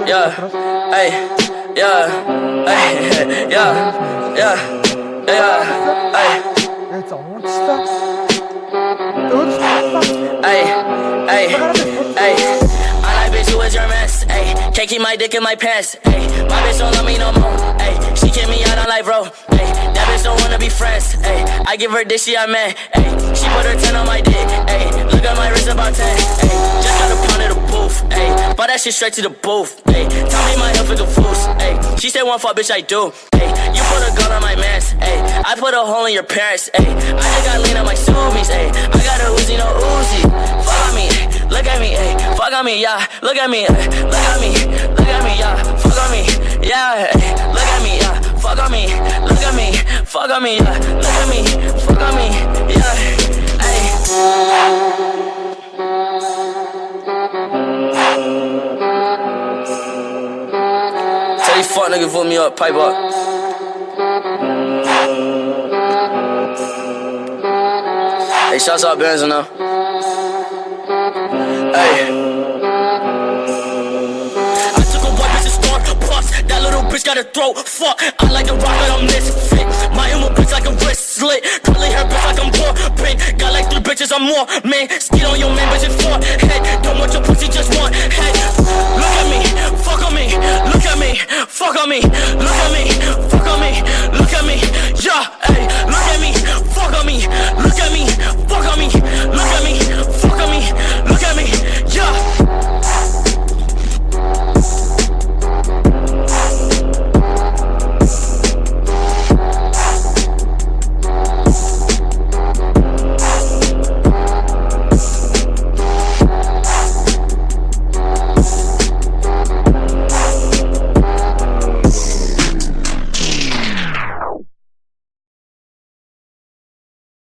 yeah, hey, yeah, hey, yeah, yeah, yeah, hey. Evet, onun çıta. Öyle çıta. Ay, ay, ay. I like bitch who is your mess. Ay, can't keep my dick in my pants. Ay, my bitch don't love me no more. Ay, she kick me out on life, bro. Ay, that bitch don't wanna be friends. Ay, I give her dick, she a man. Ay, she put her 10 on my dick. Ay, look at my wrist about 10. Ay, just got a pound of the booth. Ay, bought that shit straight to the booth. Ay, tell me my health is a fool. Ay, she said one fuck, bitch, I do. Ay, you put a gun on my mans. Ay, I put a hole in your parents. Ay, I just got lean on my zoomies. Ay, I got a Uzi, no Uzi. Fuck on me, look at me, ay, fuck on me, yeah. Look at me, look at me, look at me, yeah. Fuck on me, yeah. Ay, look at me, yeah. Fuck on me, look at me, fuck on me, yeah. Look at me, fuck on me, yeah. Ay. Tell these fuck niggas put me up, pipe up. Hey, shouts out Benz now. Hey. I took a white bitch to start bust. That little bitch got a throat. Fuck, I like the rock, but I'm misfit. My emo bitch like a wrist slit. Curly hair bitch like I'm poor. Pink, got like 3 bitches or more. Man, skid on your man, bitch, it's 4 head. Don't want your pussy, just one head.